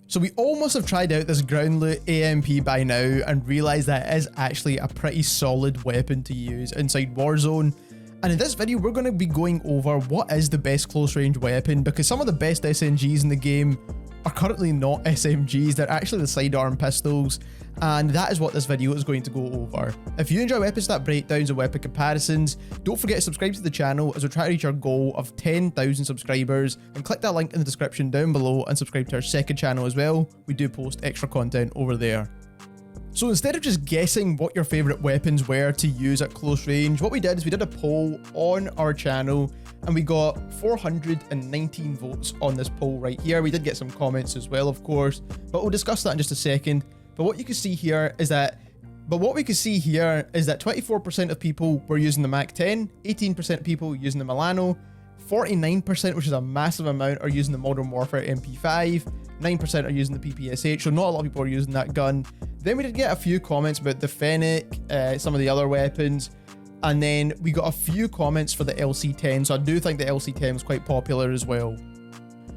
So we almost have tried out this ground loot AMP by now and realised that it is actually a pretty solid weapon to use inside Warzone. And in this video, we're going to be going over what is the best close range weapon, because some of the best SMGs in the game are currently not SMGs, they're actually the sidearm pistols, and that is what this video is going to go over. If you enjoy weapon stat breakdowns and weapon comparisons, don't forget to subscribe to the channel as we try to reach our goal of 10,000 subscribers, and click that link in the description down below and subscribe to our second channel as well. We do post extra content over there. So instead of just guessing what your favourite weapons were to use at close range, what we did is we did a poll on our channel and we got 419 votes on this poll right here. We did get some comments as well, of course, but we'll discuss that in just a second. But what you can see here is that 24% of people were using the MAC-10, 18% of people using the Milano, 49%, which is a massive amount, are using the Modern Warfare MP5, 9% are using the PPSH, so not a lot of people are using that gun. Then we did get a few comments about the Fennec, some of the other weapons, and then we got a few comments for the LC-10, so I do think the LC-10 was quite popular as well.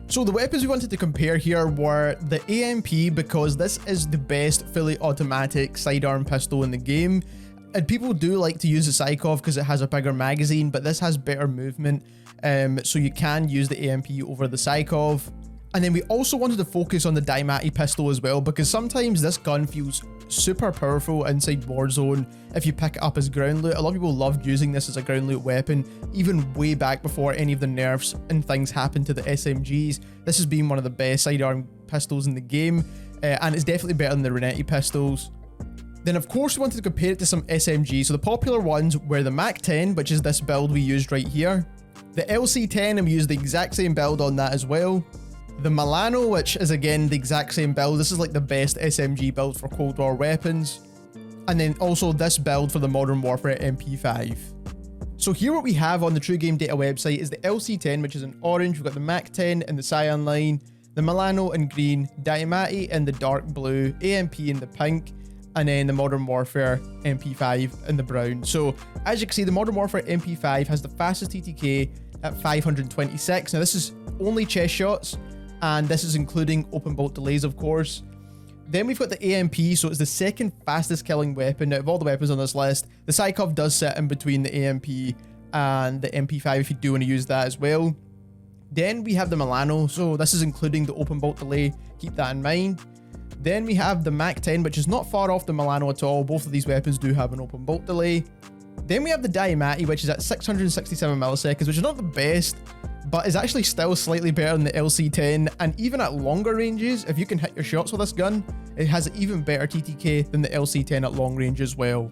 So the weapons we wanted to compare here were the AMP, because this is the best fully automatic sidearm pistol in the game. And people do like to use the SYKOV because it has a bigger magazine, but this has better movement, so you can use the AMP over the SYKOV. And then we also wanted to focus on the diamatti pistol as well, because sometimes this gun feels super powerful inside Warzone if you pick it up as ground loot. A lot of people loved using this as a ground loot weapon, even way back before any of the nerfs and things happened to the SMGs. This has been one of the best sidearm pistols in the game, and it's definitely better than the Renetti pistols. Then of course we wanted to compare it to some SMGs. So the popular ones were the MAC-10, which is this build we used right here. The LC-10, and we used the exact same build on that as well. The Milano, which is again the exact same build. This is like the best SMG build for Cold War weapons. And then also this build for the Modern Warfare MP5. So here what we have on the True Game Data website is the LC-10, which is in orange. We've got the MAC-10 in the cyan line, the Milano in green, diamatti in the dark blue, AMP in the pink, and then the Modern Warfare MP5 in the brown. So as you can see, the Modern Warfare MP5 has the fastest TTK at 526. Now this is only chest shots, and this is including open bolt delays, of course. Then we've got the AMP, so it's the second fastest killing weapon out of all the weapons on this list. The SYKOV does sit in between the AMP and the MP5 if you do want to use that as well. Then we have the Milano, so this is including the open bolt delay, keep that in mind. Then we have the MAC-10, which is not far off the Milano at all. Both of these weapons do have an open bolt delay. Then we have the diamatti, which is at 667 milliseconds, which is not the best, but is actually still slightly better than the LC-10, and even at longer ranges, if you can hit your shots with this gun, it has even better TTK than the LC-10 at long range as well.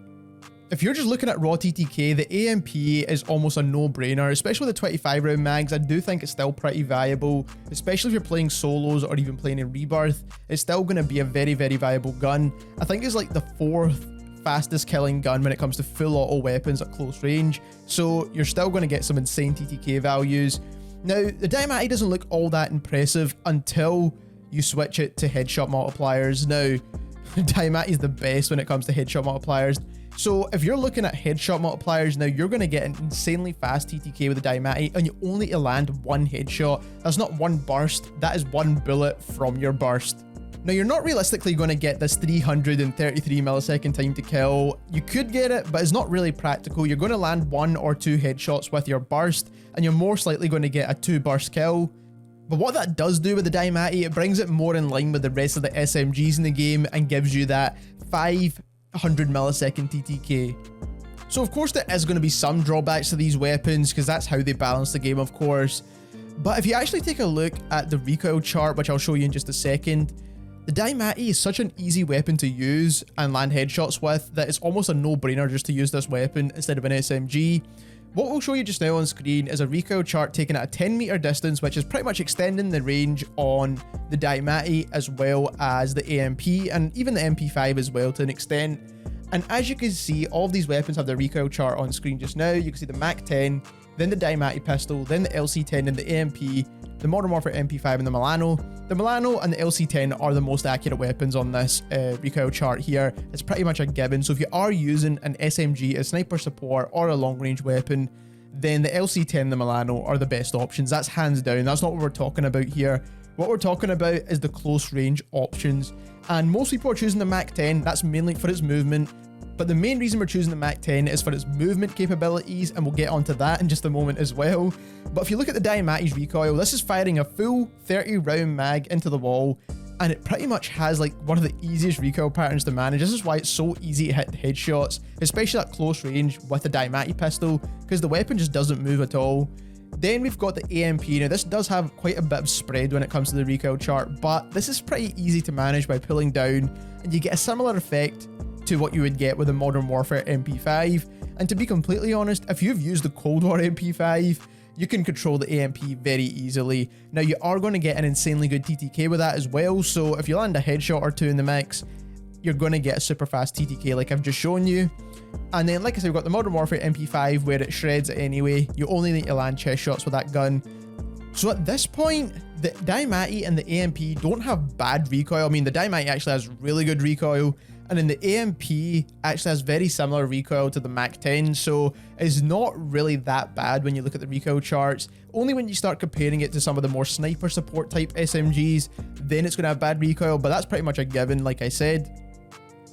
If you're just looking at raw TTK, the AMP is almost a no-brainer, especially with the 25 round mags. I do think it's still pretty viable, especially if you're playing solos or even playing in Rebirth. It's still going to be a very, very viable gun. I think it's like the 4th fastest killing gun when it comes to full auto weapons at close range, so you're still going to get some insane TTK values. Now, the diamatti doesn't look all that impressive until you switch it to headshot multipliers. Now, diamatti is the best when it comes to headshot multipliers. So if you're looking at headshot multipliers now, you're going to get an insanely fast TTK with the diamatti, and you only land one headshot. That's not one burst, that is one bullet from your burst. Now, you're not realistically going to get this 333 millisecond time to kill. You could get it, but it's not really practical. You're going to land 1 or 2 headshots with your burst, and you're most likely going to get a 2 burst kill. But what that does do with the diamatti, it brings it more in line with the rest of the SMGs in the game and gives you that 500 millisecond TTK. So of course there is going to be some drawbacks to these weapons, because that's how they balance the game, of course. But if you actually take a look at the recoil chart, which I'll show you in just a second, the diamatti is such an easy weapon to use and land headshots with that it's almost a no-brainer just to use this weapon instead of an SMG. What we'll show you just now on screen is a recoil chart taken at a 10 meter distance, which is pretty much extending the range on the diamatti as well as the AMP and even the MP5 as well to an extent. And as you can see, all of these weapons have the recoil chart on screen just now. You can see the MAC-10, then the diamatti pistol, then the LC-10 and the AMP, the Modern Warfare MP5 and the Milano. The Milano and the LC-10 are the most accurate weapons on this recoil chart here. It's pretty much a given. So if you are using an SMG, a sniper support, or a long range weapon, then the LC-10 and the Milano are the best options. That's hands down. That's not what we're talking about here. What we're talking about is the close range options. And most people are choosing the MAC-10, that's mainly for its movement. But the main reason we're choosing the MAC-10 is for its movement capabilities, and we'll get onto that in just a moment as well. But if you look at the diamatti's recoil, this is firing a full 30 round mag into the wall, and it pretty much has like one of the easiest recoil patterns to manage. This is why it's so easy to hit headshots, especially at close range with the diamatti pistol, because the weapon just doesn't move at all. Then we've got the AMP. Now this does have quite a bit of spread when it comes to the recoil chart, but this is pretty easy to manage by pulling down, and you get a similar effect to what you would get with a Modern Warfare MP5. And to be completely honest, if you've used the Cold War MP5, you can control the AMP very easily. Now you are going to get an insanely good TTK with that as well, so if you land a headshot or two in the mix, you're going to get a super fast TTK like I've just shown you. And then like I said, we've got the Modern Warfare MP5 where it shreds it anyway. You only need to land chest shots with that gun. So at this point, the diamatti and the AMP don't have bad recoil. I mean, the diamatti actually has really good recoil, and then the AMP actually has very similar recoil to the MAC-10, so it's not really that bad when you look at the recoil charts. Only when you start comparing it to some of the more sniper support type SMGs, then it's going to have bad recoil, but that's pretty much a given, like I said.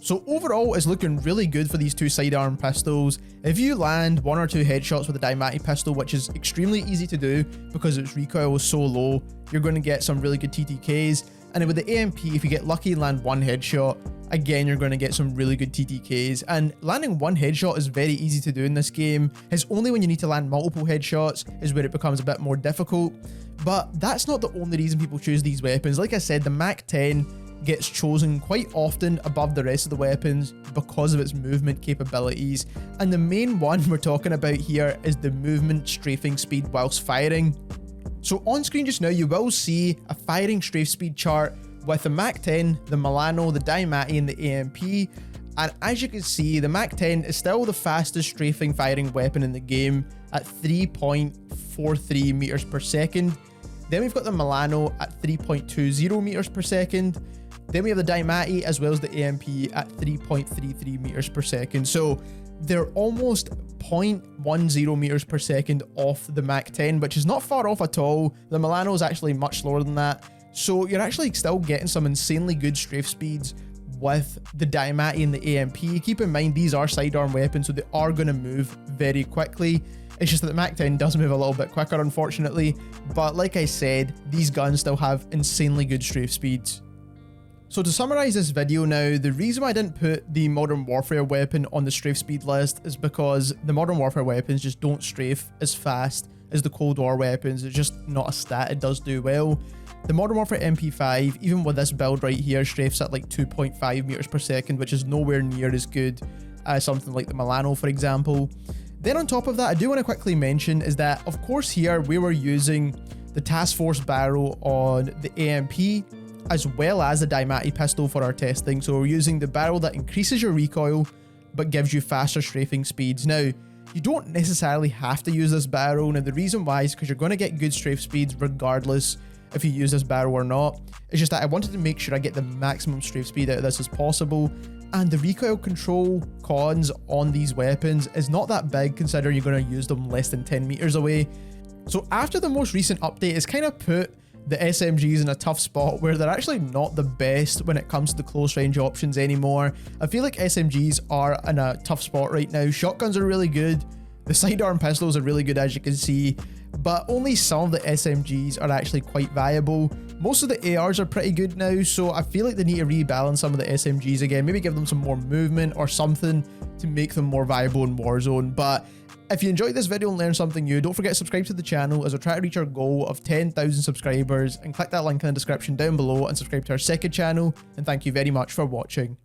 So overall, it's looking really good for these two sidearm pistols. If you land one or two headshots with a diamatti pistol, which is extremely easy to do because its recoil is so low, you're going to get some really good TTKs. And then with the AMP, if you get lucky and land one headshot, again, you're going to get some really good TTKs. And landing one headshot is very easy to do in this game. It's only when you need to land multiple headshots is where it becomes a bit more difficult. But that's not the only reason people choose these weapons. Like I said, the MAC-10 gets chosen quite often above the rest of the weapons because of its movement capabilities. And the main one we're talking about here is the movement strafing speed whilst firing. So on screen just now, you will see a firing strafe speed chart with the MAC-10, the Milano, the diamatti, and the AMP. And as you can see, the MAC-10 is still the fastest strafing firing weapon in the game at 3.43 meters per second. Then we've got the Milano at 3.20 meters per second. Then we have the diamatti as well as the AMP at 3.33 meters per second. So they're almost 0.10 meters per second off the MAC-10, which is not far off at all. The Milano is actually much slower than that. So you're actually still getting some insanely good strafe speeds with the diamatti and the AMP. Keep in mind, these are sidearm weapons, so they are going to move very quickly. It's just that the MAC-10 does move a little bit quicker, unfortunately. But like I said, these guns still have insanely good strafe speeds. So to summarize this video now, the reason why I didn't put the Modern Warfare weapon on the strafe speed list is because the Modern Warfare weapons just don't strafe as fast as the Cold War weapons. It's just not a stat it does do well. The Modern Warfare MP5, even with this build right here, strafes at like 2.5 meters per second, which is nowhere near as good as something like the Milano, for example. Then on top of that, I do want to quickly mention is that, of course, here we were using the Task Force barrel on the AMP, as well as the diamatti pistol for our testing. So we're using the barrel that increases your recoil, but gives you faster strafing speeds. Now, you don't necessarily have to use this barrel. Now, the reason why is because you're going to get good strafe speeds regardless if you use this barrel or not. It's just that I wanted to make sure I get the maximum strafe speed out of this as possible. And the recoil control cons on these weapons is not that big considering you're going to use them less than 10 meters away. So after the most recent update, it's kind of put the SMGs in a tough spot where they're actually not the best when it comes to the close range options anymore. I feel like SMGs are in a tough spot right now. Shotguns are really good. The sidearm pistols are really good, as you can see, but only some of the SMGs are actually quite viable. Most of the ARs are pretty good now, so I feel like they need to rebalance some of the SMGs again, maybe give them some more movement or something to make them more viable in Warzone. But if you enjoyed this video and learned something new, don't forget to subscribe to the channel as we try to reach our goal of 10,000 subscribers, and click that link in the description down below and subscribe to our second channel, and thank you very much for watching.